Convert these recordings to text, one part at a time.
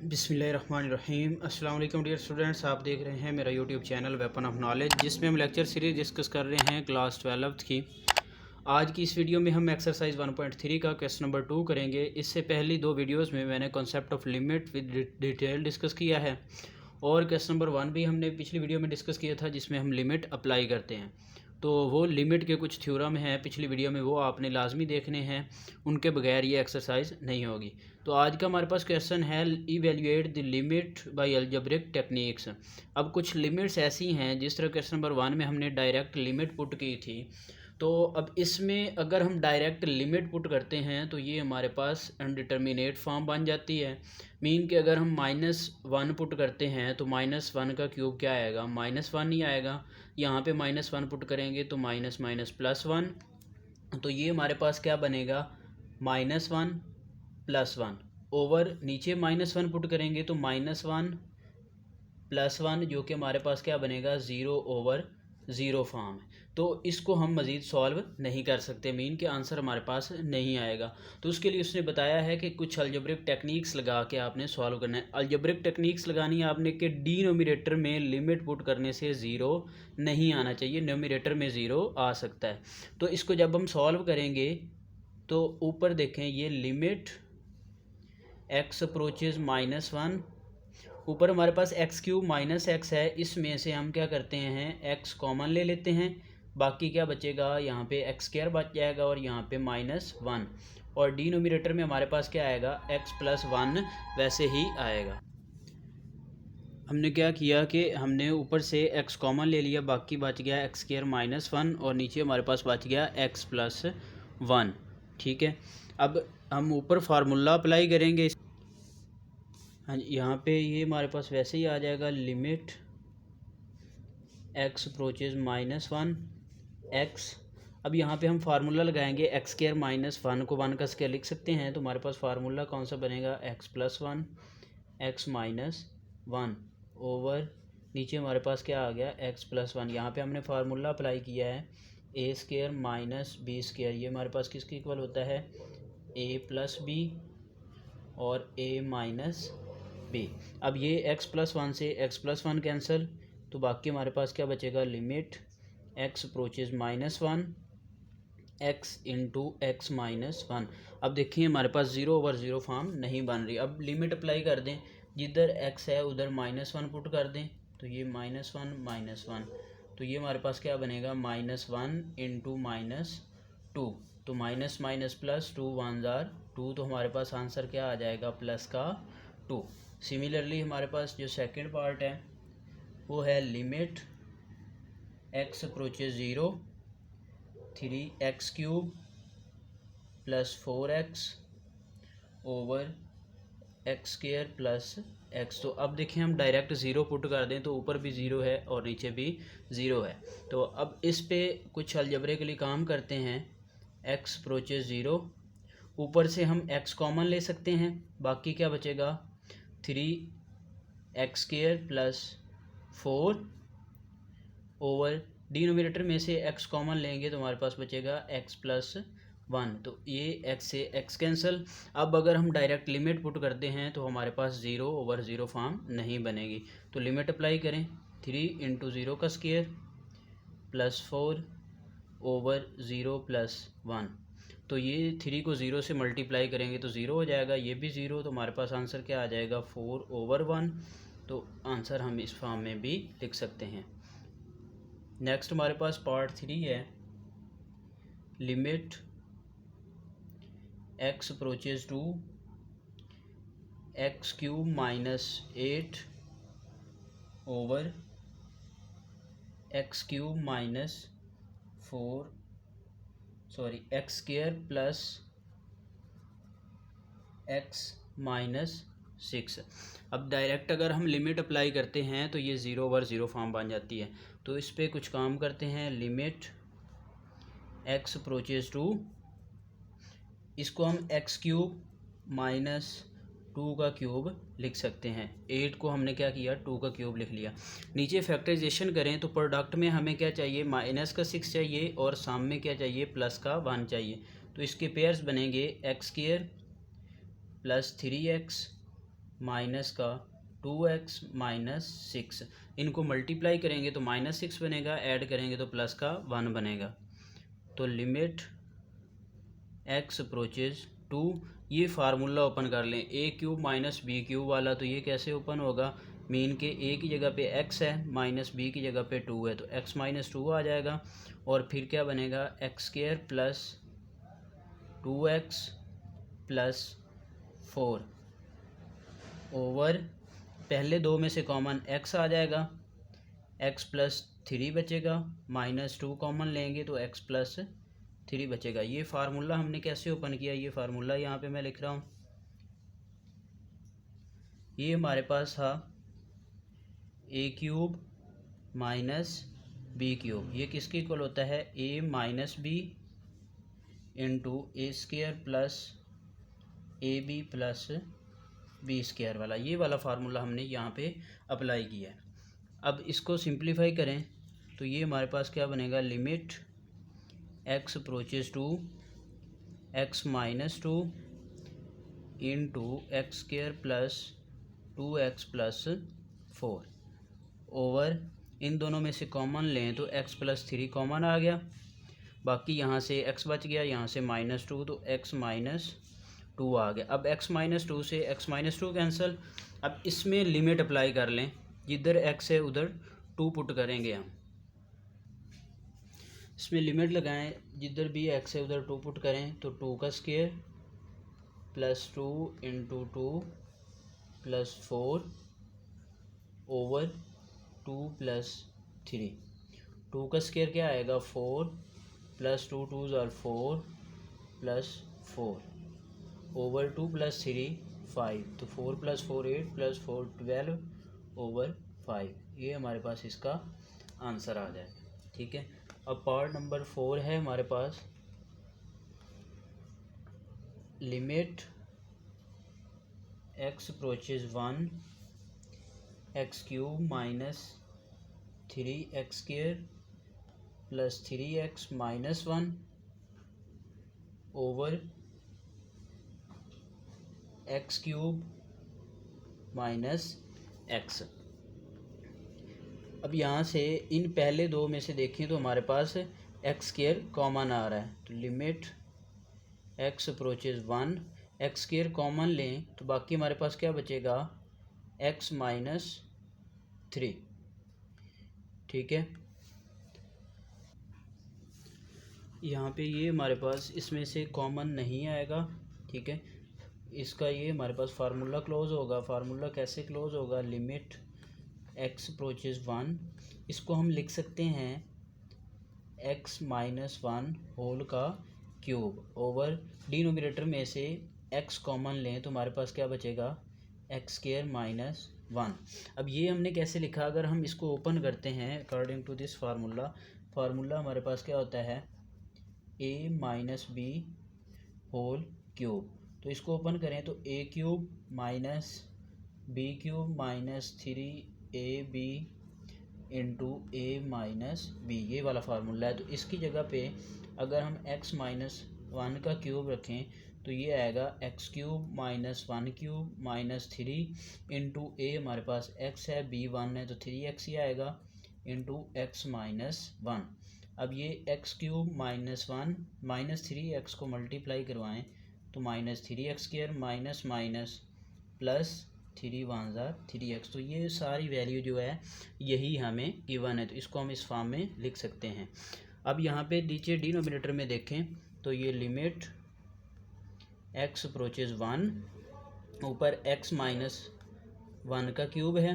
बिस्मिल्लाहिर्रहमानिर्रहीम। अस्सलाम वालेकुम डियर स्टूडेंट्स, आप देख रहे हैं मेरा YouTube channel weapon of knowledge, जिसमें हम लेक्चर सीरीज डिस्कस कर रहे हैं क्लास 12th की। आज की इस वीडियो में हम एक्सरसाइज 1.3 का क्वेश्चन नंबर 2 करेंगे। इससे पहली दो वीडियोस में मैंने concept of limit with detail discuss किया है और क्वेश्चन नंबर 1 भी हमने पिछली वीडियो में डिस्कस किया था, जिसमें हम लिमिट अप्लाई करते हैं। तो वो लिमिट के कुछ थ्योरम हैं पिछली वीडियो में, वो आपने लाजमी देखने हैं, उनके बगैर ये एक्सरसाइज नहीं होगी। तो आज का हमारे पास क्वेश्चन है evaluate the limit by algebraic techniques. अब कुछ लिमिट्स ऐसी हैं, जिस तरह क्वेश्चन नंबर 1 में हमने डायरेक्ट लिमिट पुट की थी, तो अब इसमें अगर हम डायरेक्ट लिमिट पुट करते हैं तो ये हमारे पास अनडिटर्मिनेट फॉर्म बन जाती है। मीन कि अगर हम -1 पुट करते हैं तो -1 का क्यूब क्या आएगा, -1 ही आएगा। यहाँ पे -1 पुट करेंगे तो माइनस माइनस +1, तो ये हमारे पास क्या बनेगा, -1 +1 ओवर नीचे -1 पुट करेंगे तो -1 +1, जो कि हमारे पास क्या बनेगा, 0/0 फॉर्म है। तो इसको हम मज़ीद सॉल्व नहीं कर सकते, मीन के आंसर हमारे पास नहीं आएगा। तो उसके लिए उसने बताया है कि कुछ अलजेब्रिक टेक्निक्स लगा के आपने सॉल्व करना है। अलजेब्रिक टेक्निक्स लगानी है आपने कि डिनोमिनेटर में लिमिट पुट करने से ज़ीरो नहीं आना चाहिए, न्यूमरेटर में ज़ीरो आ सकता है। तो इसको जब हम सॉल्व करेंगे तो ऊपर देखें, ये लिमिट x अप्रोचेज -1, ऊपर हमारे पास x³ -x है, इसमें से हम क्या करते हैं, x कॉमन ले लेते हैं, बाकी क्या बचेगा, यहाँ पे x² बच जाएगा और यहाँ पे -1, और डिनोमिनेटर में हमारे पास क्या आएगा, x+1 वैसे ही आएगा। हमने क्या किया कि हमने ऊपर से x कॉमन ले लिया, बाकी बच गया x² -1 और नीचे हमारे पास बच गया x+1। ठीक है, अब हम ऊपर फार्मूला अप्लाई करेंगे। हाँ जी, यहाँ पे ये हमारे पास वैसे ही आ जाएगा, लिमिट x अप्रोचेज -1 x। अब यहाँ पे हम फार्मूला लगाएंगे, x² -1 को 1 का स्क्वायर लिख सकते हैं, तो हमारे पास फार्मूला कौन सा बनेगा, x+1 x-1 ओवर नीचे हमारे पास क्या आ गया, x+1। यहाँ पे हमने फार्मूला अप्लाई किया है a² - b², ये हमारे पास किसके इक्वल होता है, a+b और a-b। अब ये x+1 से x+1 कैंसिल, तो बाकी हमारे पास क्या बचेगा, limit x approaches -1 x into x-1। अब देखिए हमारे पास 0/0 फॉर्म नहीं बन रही। अब लिमिट अप्लाई कर दें, जिधर x है उधर -1 पुट कर दें, तो ये -1, तो ये हमारे पास क्या बनेगा, -1 इंटू -2, तो माइनस माइनस प्लस 2 1 जार 2, तो हमारे पास आंसर क्या आ जाएगा, +2। सिमिलरली हमारे पास जो सेकंड पार्ट है वो है limit x approaches 0 3x³ + 4x over x² + x। तो अब देखिए हम डायरेक्ट ज़ीरो पुट कर दें तो ऊपर भी ज़ीरो है और नीचे भी ज़ीरो है। तो अब इस पे कुछ अलजेब्रिकली काम करते हैं। x अप्रोचेज 0, ऊपर से हम x कॉमन ले सकते हैं, बाकी क्या बचेगा, 3x² + 4 ओवर डिनोमिनेटर में से x कॉमन लेंगे तो हमारे पास बचेगा x+1, तो ये x से x कैंसिल। अब अगर हम डायरेक्ट लिमिट पुट करते हैं तो हमारे पास 0/0 फॉर्म नहीं बनेगी। तो लिमिट अप्लाई करें, 3 इंटू 0 का स्क्वायर +4 ओवर 0 + 1, तो ये 3 को 0 से मल्टीप्लाई करेंगे तो 0 हो जाएगा, ये भी 0, तो हमारे पास आंसर क्या आ जाएगा, 4/1। तो आंसर हम इस फॉर्म में भी लिख सकते हैं। नेक्स्ट हमारे पास पार्ट 3 है, limit x approaches 2 x³ -8 over x³ x² + x-6। अब डायरेक्ट अगर हम लिमिट अप्लाई करते हैं तो ये 0/0 फॉर्म बन जाती है। तो इस पे कुछ काम करते हैं, लिमिट x अप्रोचेज 2, इसको हम x³ - 2 का क्यूब लिख सकते हैं। 8 को हमने क्या किया, 2 का क्यूब लिख लिया। नीचे फैक्टराइजेशन करें तो प्रोडक्ट में हमें क्या चाहिए, -6 चाहिए और सामने क्या चाहिए, +1 चाहिए। तो इसके पेयर्स बनेंगे x² + 3x माइनस का 2x माइनस 6, इनको मल्टीप्लाई करेंगे तो -6 बनेगा, ऐड करेंगे तो प्लस का 1 बनेगा। तो लिमिट x अप्रोचेज 2, ये फार्मूला ओपन कर लें ए क्यूब माइनस बी क्यूब वाला। तो ये कैसे ओपन होगा, मीन के ए की जगह पे x है माइनस बी की जगह पे 2 है, तो x माइनस 2 आ जाएगा। और फिर क्या बनेगा, x² plus 2x plus 4 over, पहले दो में से कॉमन x आ जाएगा, x प्लस 3 बचेगा, -2 कॉमन लेंगे तो x प्लस 3 बचेगा। ये फार्मूला हमने कैसे ओपन किया, ये फार्मूला यहाँ पे मैं लिख रहा हूँ। ये हमारे पास था A cube minus B cube, ये किसके इक्वल होता है, A minus B into A square plus A B plus B square वाला, ये वाला फार्मूला हमने यहाँ पे अप्लाई किया है। अब इसको सिंप्लीफाई करें तो ये हमारे पास क्या बनेगा, limit x approaches two x minus 2 into X square plus 2x plus 4 over, इन दोनों में से कॉमन लें तो x प्लस 3 कॉमन आ गया, बाकी यहाँ से x बच गया, यहाँ से -2 तो x माइनस 2 आ गया। अब x माइनस 2 से x माइनस 2 कैंसिल। अब इसमें लिमिट अप्लाई कर लें, जिधर x है उधर 2 पुट करेंगे हम, इसमें लिमिट लगाएं, जिधर भी x है उधर 2 पुट करें तो 2 का square plus 2 into 2 plus 4 over 2 plus 3, 2 का स्क्वायर क्या आएगा 4 प्लस 2 2 ज़ार 4 प्लस 4 ओवर 2 प्लस 3 5, तो 4 प्लस 4 8 प्लस 4 12 ओवर 5, ये हमारे पास इसका आंसर आ जाएगा। ठीक है, अब पार्ट नंबर 4 है हमारे पास, limit x approaches 1 X cube minus 3x square plus 3x minus 1 over X cube minus x। अब यहाँ से इन पहले दो में से देखें तो हमारे पास एक्स स्क्वायर कॉमन आ रहा है, तो limit x approaches 1, x square common लें तो बाकी हमारे पास क्या बचेगा, x माइनस 3। ठीक है, यहाँ पे ये हमारे पास इसमें से कॉमन नहीं आएगा। ठीक है, इसका ये हमारे पास फार्मूला क्लोज होगा। फार्मूला कैसे क्लोज होगा, लिमिट x अप्रोचेज 1, इसको हम लिख सकते हैं x माइनस 1 होल का क्यूब ओवर, डिनोमिनेटर में से x कॉमन लें तो हमारे पास क्या बचेगा, एक्स स्क्वायर माइनस 1। अब ये हमने कैसे लिखा, अगर हम इसको ओपन करते हैं अकॉर्डिंग टू दिस फार्मूला हमारे पास क्या होता है, a minus b whole cube. तो इसको ओपन करें तो a cube minus B cube minus 3ab into a minus b, ये वाला फार्मूला है। तो इसकी जगह पे अगर हम x माइनस 1 का क्यूब रखें तो ये आएगा X cube minus 1 cube minus 3 into A, हमारे पास x है b 1 है तो 3x ही आएगा इंटू एक्स माइनस 1। अब ये x cube minus 1 minus 3x को मल्टीप्लाई करवाएं तो minus 3x square minus minus plus 3 1 ज़ार 3x, तो ये सारी वैल्यू जो है यही हमें गिवन है, तो इसको हम इस फॉर्म में लिख सकते हैं। अब यहाँ पे नीचे डिनोमिनेटर में देखें तो ये लिमिट x अप्रोचेज 1, ऊपर x माइनस 1 का क्यूब है,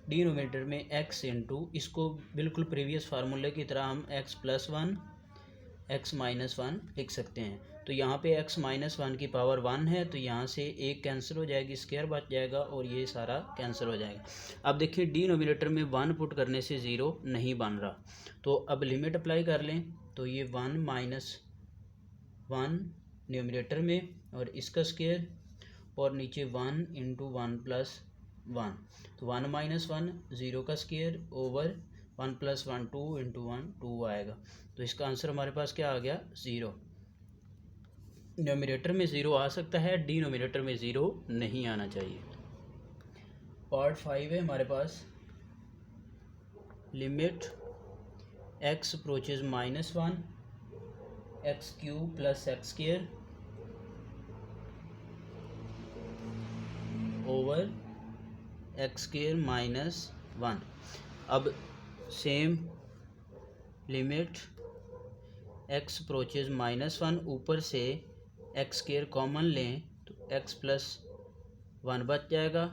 डिनोमिनेटर में x इंटू, इसको बिल्कुल प्रीवियस फार्मूले की तरह हम x प्लस 1 x माइनस 1 लिख सकते हैं। तो यहाँ पे x माइनस 1 की पावर 1 है तो यहाँ से एक कैंसिल हो जाएगी, स्क्वायर बच जाएगा और ये सारा कैंसिल हो जाएगा। अब देखिए डिनोमिनेटर में 1 पुट करने से 0 नहीं बन रहा, तो अब लिमिट अप्लाई कर लें तो ये 1 माइनस 1 न्यूमिनेटर में और इसका स्क्वायर और नीचे 1 इंटू 1 प्लस 1, तो 1 माइनस 1 0 का स्क्वायर ओवर 1 प्लस 1 2 इंटू 1 2 आएगा। तो इसका आंसर हमारे पास क्या आ गया, 0। न्यूमिनेटर में 0 आ सकता है, डिनोमिनेटर में 0 नहीं आना चाहिए। पार्ट 5 है हमारे पास, limit x approaches -1 X cube plus x square over x square -1। अब सेम लिमिट x अप्रोचेज -1, ऊपर से एक्स स्क्वायर कॉमन लें तो x प्लस 1 बच जाएगा।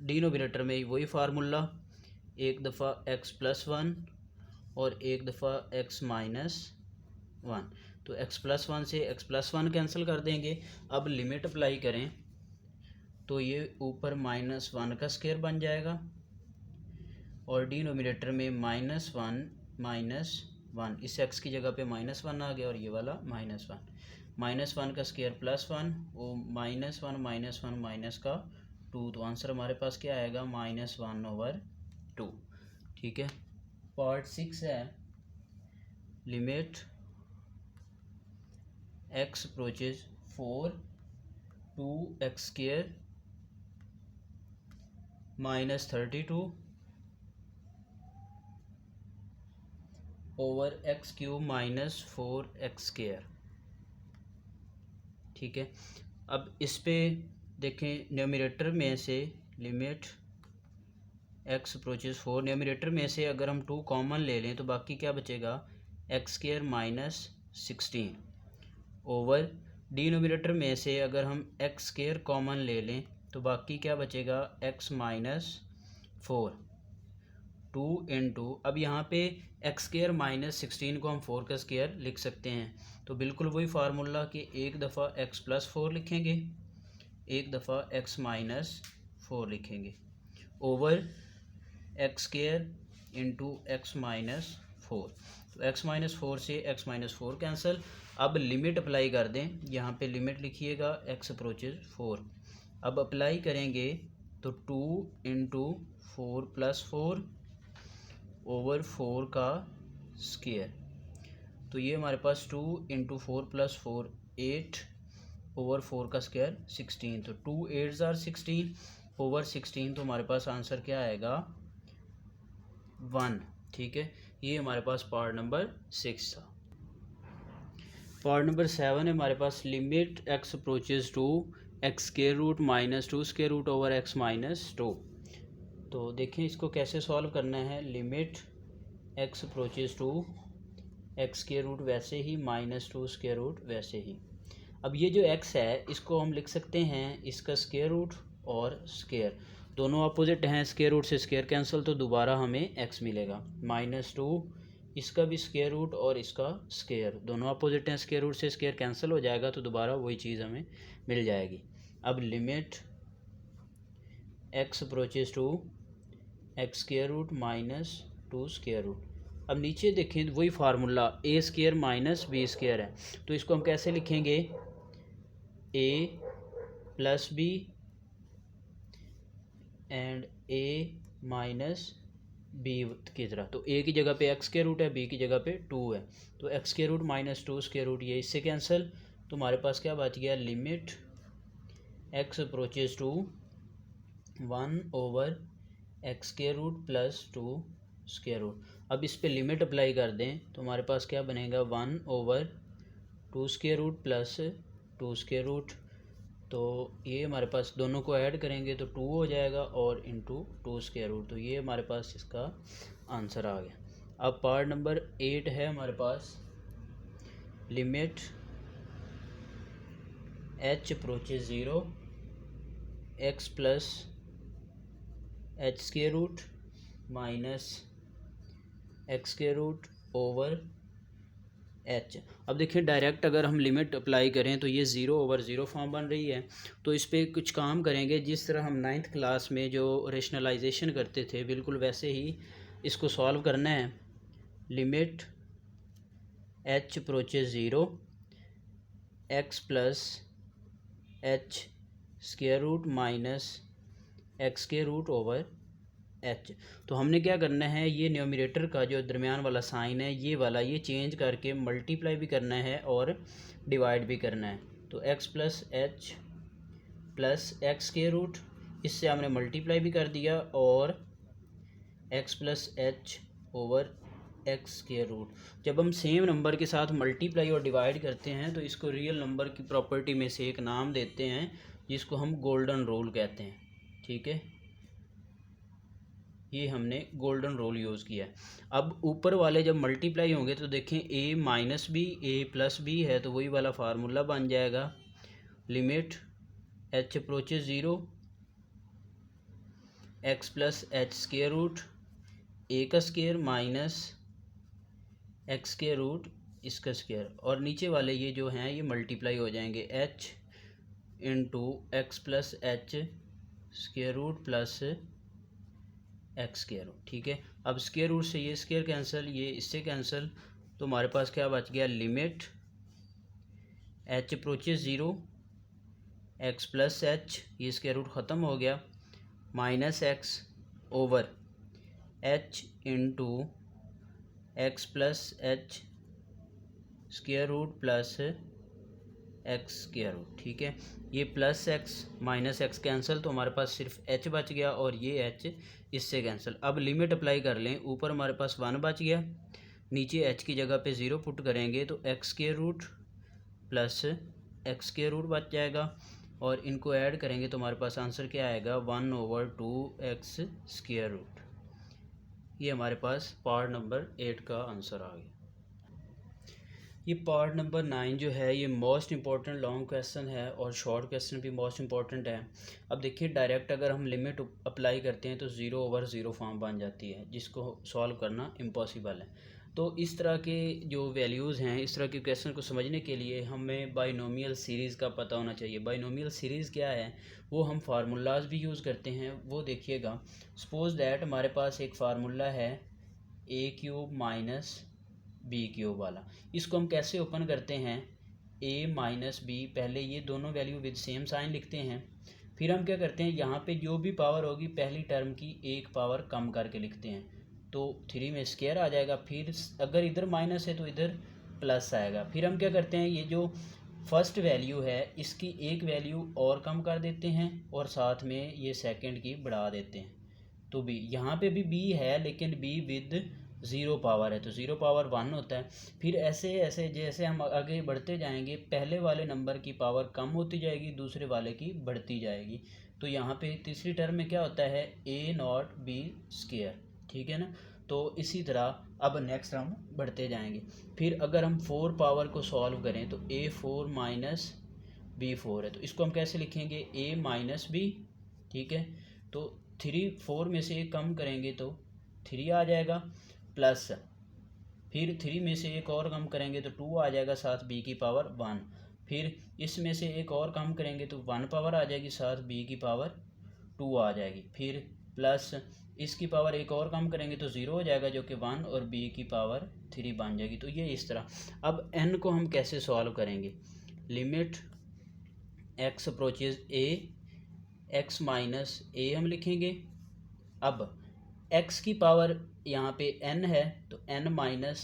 डिनोमिनेटर में वही फार्मूला, एक दफ़ा x प्लस 1 और एक दफ़ा x माइनस 1, तो x प्लस 1 से x प्लस 1 कैंसिल कर देंगे। अब लिमिट अप्लाई करें तो ये ऊपर -1 का स्क्वायर बन जाएगा और डिनोमिनेटर में -1 -1, इस x की जगह पे -1 आ गया और ये वाला -1 का स्क्वायर +1, वो -1 -1 माइनस का 2, तो आंसर हमारे पास क्या आएगा -1/2। ठीक है। पार्ट 6 है, limit x approaches 4 2x square -32 over X cube -4x square. ठीक है। अब इस पे देखें, न्यूमरेटर में से लिमिट x अप्रोचेज 4, न्यूमरेटर में से अगर हम 2 कॉमन ले लें तो बाकी क्या बचेगा एक्स स्क्वायर -16 ओवर डिनोमिनेटर में से अगर हम एक्स स्क्वायर कॉमन ले लें तो बाकी क्या बचेगा x -4 2 इंटू, अब यहाँ पे एक्स स्क्वायर -16 को हम 4 का स्क्वायर लिख सकते हैं, तो बिल्कुल वही फार्मूला कि एक दफ़ा x प्लस 4 लिखेंगे, एक दफ़ा x माइनस 4 लिखेंगे over x square into x minus 4, तो x माइनस 4 से x माइनस 4 कैंसिल। अब लिमिट अप्लाई कर दें, यहाँ पे लिमिट लिखिएगा x अप्रोचेज 4। अब अप्लाई करेंगे तो 2 इंटू 4 प्लस 4 ओवर 4 का स्क्वायर, तो ये हमारे पास 2 इंटू 4 प्लस 4 8 ओवर 4 का स्क्वायर 16, तो 2 8 ज़ार 16 ओवर 16, तो हमारे पास आंसर क्या आएगा 1। ठीक है, ये हमारे पास पार्ट नंबर 6 था। पार्ट नंबर 7 है हमारे पास, limit x approaches to x square root -2 square root over x -2। तो देखें इसको कैसे सॉल्व करना है। Limit x approaches to x square root वैसे ही -2 स्क्वायर रूट वैसे ही। अब ये जो x है इसको हम लिख सकते हैं इसका स्क्वायर रूट और स्क्वायर, दोनों अपोजिट हैं, स्क्वायर रूट से स्क्वायर कैंसिल, तो दोबारा हमें x मिलेगा -2, इसका भी स्क्वायर रूट और इसका स्क्वायर, दोनों अपोजिट हैं, स्क्वायर रूट से स्क्वायर कैंसिल हो जाएगा, तो दोबारा वही चीज़ हमें मिल जाएगी। अब limit x approaches to x square root -2 square root. अब नीचे देखें वही formula a square minus b square है, तो इसको हम कैसे लिखेंगे a plus b and a minus b की तरह, तो a की जगह पे x स्क्वायर रूट है, b की जगह पे 2 है, तो x square root -2 square root ये इससे कैंसिल, तो हमारे पास क्या बच गया limit x approaches to 1 over x square root plus 2 square root. अब इस पे लिमिट अप्लाई कर दें तो हमारे पास क्या बनेगा 1 over 2 square root plus 2 square root, तो ये हमारे पास दोनों को ऐड करेंगे तो 2 हो जाएगा और इंटू 2 स्क्वायर रूट, तो ये हमारे पास इसका आंसर आ गया। अब पार्ट नंबर 8 है हमारे पास, limit h approaches 0 x plus H square root minus x square root over H. अब देखिए डायरेक्ट अगर हम लिमिट अप्लाई करें तो ये 0 ओवर 0 फॉर्म बन रही है, तो इस पर कुछ काम करेंगे जिस तरह हम 9th क्लास में जो रेशनलाइजेशन करते थे बिल्कुल वैसे ही इसको सॉल्व करना है। Limit h approaches 0 x plus H square root minus x square root over h. तो हमने क्या करना है, ये न्यूमरेटर का जो दरमियान वाला साइन है ये वाला ये चेंज करके मल्टीप्लाई भी करना है और डिवाइड भी करना है, तो x plus h plus x square root इससे हमने मल्टीप्लाई भी कर दिया और x plus h over x square root. जब हम सेम नंबर के साथ मल्टीप्लाई और डिवाइड करते हैं तो इसको रियल नंबर की प्रॉपर्टी में से एक नाम देते हैं जिसको हम गोल्डन रूल कहते हैं। ठीक है, ये हमने गोल्डन रूल यूज़ किया है। अब ऊपर वाले जब मल्टीप्लाई होंगे तो देखें A minus B A plus B है तो वही वाला फार्मूला बन जाएगा, limit H approaches zero x plus H square root A का square minus x square root इसका स्क्वायर, और नीचे वाले ये जो हैं ये मल्टीप्लाई हो जाएंगे h into x plus H square root plus x square root. ठीक है, अब स्क्वायर रूट से ये स्क्वायर कैंसिल, ये इससे कैंसिल, तो हमारे पास क्या बच गया, limit H approaches zero x plus h, ये स्क्वायर रूट ख़त्म हो गया, minus x over h into x plus H square root plus x square root. ठीक है, ये plus x minus x cancel, तो हमारे पास सिर्फ एच बच गया और ये एच इससे कैंसिल। अब लिमिट अप्लाई कर लें, ऊपर हमारे पास 1 बच गया, नीचे एच की जगह पे 0 पुट करेंगे तो x square root plus x square root बच जाएगा, और इनको ऐड करेंगे तो हमारे पास आंसर क्या आएगा, 1/2 एक्स स्क्वायर रूट। ये हमारे पास पार्ट नंबर 8 का आंसर आ गया। ये पार्ट नंबर 9 जो है ये मोस्ट इंपॉर्टेंट लॉन्ग क्वेश्चन है और शॉर्ट क्वेश्चन भी मोस्ट इंपॉर्टेंट है। अब देखिए डायरेक्ट अगर हम लिमिट अप्लाई करते हैं तो 0/0 फॉर्म बन जाती है जिसको सॉल्व करना इम्पॉसिबल है। तो इस तरह के जो वैल्यूज़ हैं, इस तरह के क्वेश्चन को समझने के लिए हमें बाइनोमियल सीरीज़ का पता होना चाहिए। बाइनोमियल सीरीज़ क्या है, वो हम फार्मूलाज भी यूज़ करते हैं, वो देखिएगा। सपोज दैट हमारे पास एक फार्मूला है a³ माइनस b³ वाला, इसको हम कैसे ओपन करते हैं, a माइनस बी, पहले ये दोनों वैल्यू विद सेम साइन लिखते हैं, फिर हम क्या करते हैं, यहाँ पे जो भी पावर होगी पहली टर्म की एक पावर कम करके लिखते हैं, तो 3 में स्क्वायर आ जाएगा, फिर अगर इधर माइनस है तो इधर प्लस आएगा, फिर हम क्या करते हैं, ये जो फर्स्ट वैल्यू है इसकी एक वैल्यू और कम कर देते हैं और साथ में ये सेकंड की बढ़ा देते हैं, तो बी, यहाँ पे भी बी है लेकिन बी विद 0 पावर है तो 0 पावर 1 होता है। फिर ऐसे ऐसे जैसे हम आगे बढ़ते जाएंगे पहले वाले नंबर की पावर कम होती जाएगी, दूसरे वाले की बढ़ती जाएगी, तो यहाँ पे तीसरी टर्म में क्या होता है, a0b²। ठीक है ना, तो इसी तरह अब नेक्स्ट हम बढ़ते जाएंगे। फिर अगर हम 4 पावर को सॉल्व करें तो a4 माइनस b4 है, तो इसको हम कैसे लिखेंगे, a माइनस बी। ठीक है, तो 3 4 में से एक कम करेंगे तो 3 आ जाएगा, प्लस फिर 3 में से एक और कम करेंगे तो 2 आ जाएगा, साथ b की पावर 1, फिर इसमें से एक और कम करेंगे तो 1 पावर आ जाएगी, साथ b की पावर 2 आ जाएगी, फिर प्लस इसकी पावर एक और कम करेंगे तो 0 हो जाएगा जो कि 1, और b की पावर 3 बन जाएगी। तो ये इस तरह। अब n को हम कैसे सॉल्व करेंगे, limit x approaches a x minus a हम लिखेंगे। अब x की पावर यहाँ पे n है तो n माइनस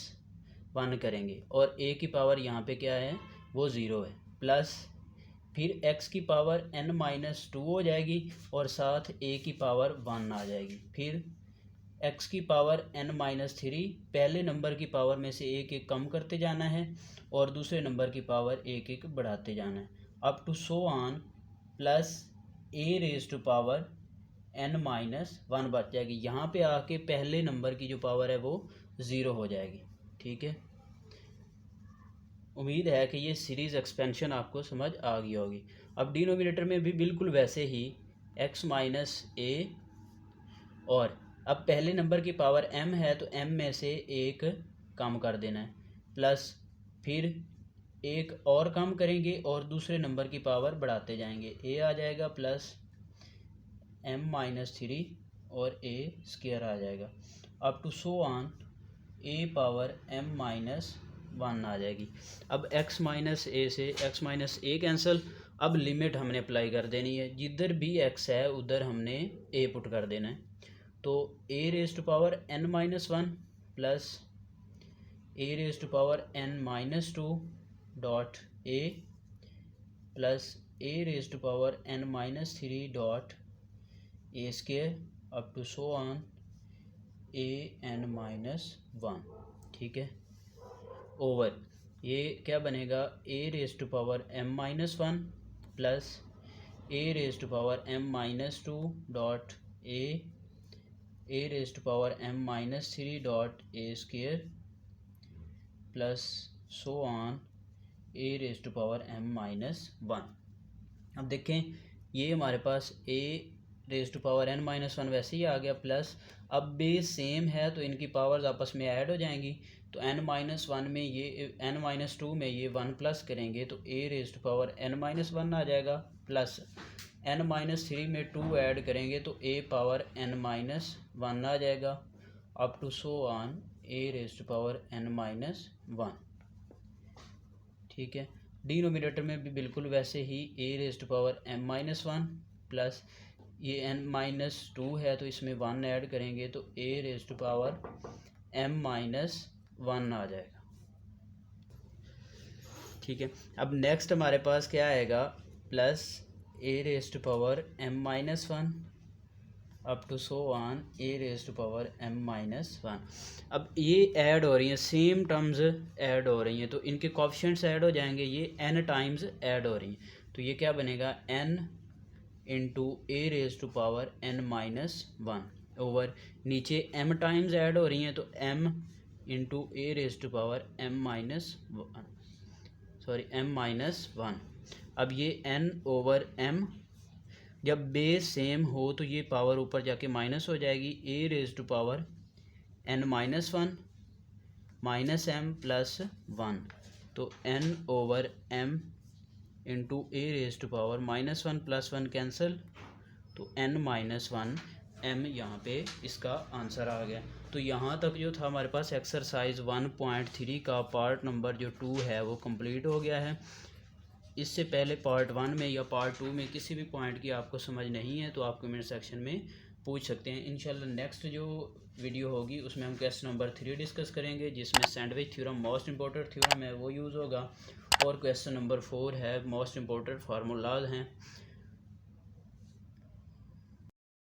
1 करेंगे, और a की पावर यहाँ पे क्या है, वो 0 है, प्लस फिर x की पावर n माइनस 2 हो जाएगी और साथ a की पावर 1 आ जाएगी, फिर x की पावर n माइनस 3, पहले नंबर की पावर में से एक एक कम करते जाना है और दूसरे नंबर की पावर एक एक बढ़ाते जाना है, up to so on, plus a raise to power n minus 1 बच जाएगी। यहाँ पे आके पहले नंबर की जो पावर है वो 0 हो जाएगी। ठीक है, उम्मीद है कि ये सीरीज़ एक्सपेंशन आपको समझ आ गई होगी। अब डिनोमिनेटर में भी बिल्कुल वैसे ही x माइनस a, और अब पहले नंबर की पावर m है तो m में से एक कम कर देना है, प्लस फिर एक और कम करेंगे और दूसरे नंबर की पावर बढ़ाते जाएंगे, a आ जाएगा प्लस m माइनस 3 और a स्क्वायर आ जाएगा, up to so on a power m minus 1 आ जाएगी। अब x माइनस ए से x माइनस ए कैंसिल, अब लिमिट हमने अप्लाई कर देनी है, जिधर भी x है उधर हमने a पुट कर देना है, तो a raise to power n minus 1 plus a raise to power n minus 2 dot a plus a raise to power n minus 3 dot a square up to so on an-1, ठीक है, over ये क्या बनेगा a⁻m-1 plus a⁻m-2 dot a⁻m-3 dot a square plus so on a⁻m-1। अब देखें ये हमारे पास a⁻n-1 वैसे ही आ गया, प्लस अब बेस सेम है तो इनकी पावर्स आपस में ऐड हो जाएंगी। तो n-1 में ये n-2 में ये 1 प्लस करेंगे तो a⁻n-1 आ जाएगा, प्लस n-3 में 2 ऐड करेंगे तो a⁻n-1 आ जाएगा, up to so on a⁻n-1, ठीक है। डिनोमिनेटर में भी बिल्कुल वैसे ही a⁻m-1 प्लस ये n-2 है तो इसमें 1 ऐड करेंगे तो a⁻m-1 आ जाएगा, ठीक है। अब नेक्स्ट हमारे पास क्या आएगा, plus a⁻m-1 up to so on a⁻m-1। अब ये ऐड हो रही हैं, सेम टर्म्स ऐड हो रही हैं तो इनके कोएफिशिएंट्स ऐड हो जाएंगे, ये n टाइम्स ऐड हो रही हैं तो ये क्या बनेगा n इंटू a⁻n-1 ओवर नीचे m टाइम्स ऐड हो रही हैं तो m इंटू m-1। अब ये n ओवर m, जब बेस सेम हो तो ये पावर ऊपर जाके माइनस हो जाएगी, a⁻n-1 माइनस m प्लस 1 तो n over m into a⁻1 plus 1 cancel तो n-1 m यहाँ पे इसका आंसर आ गया। तो यहाँ तक जो था हमारे पास एक्सरसाइज 1.3 का पार्ट नंबर जो 2 है वो कंप्लीट हो गया है। इससे पहले पार्ट 1 में या पार्ट 2 में किसी भी पॉइंट की आपको समझ नहीं है तो आप कमेंट सेक्शन में पूछ सकते हैं। इंशाल्लाह नेक्स्ट जो वीडियो होगी उसमें हम क्वेश्चन नंबर 3 डिस्कस करेंगे जिसमें sandwich theorem most important theorem है वो यूज़ होगा, और क्वेश्चन नंबर 4 है मोस्ट इंपॉर्टेंट फार्मूलाज हैं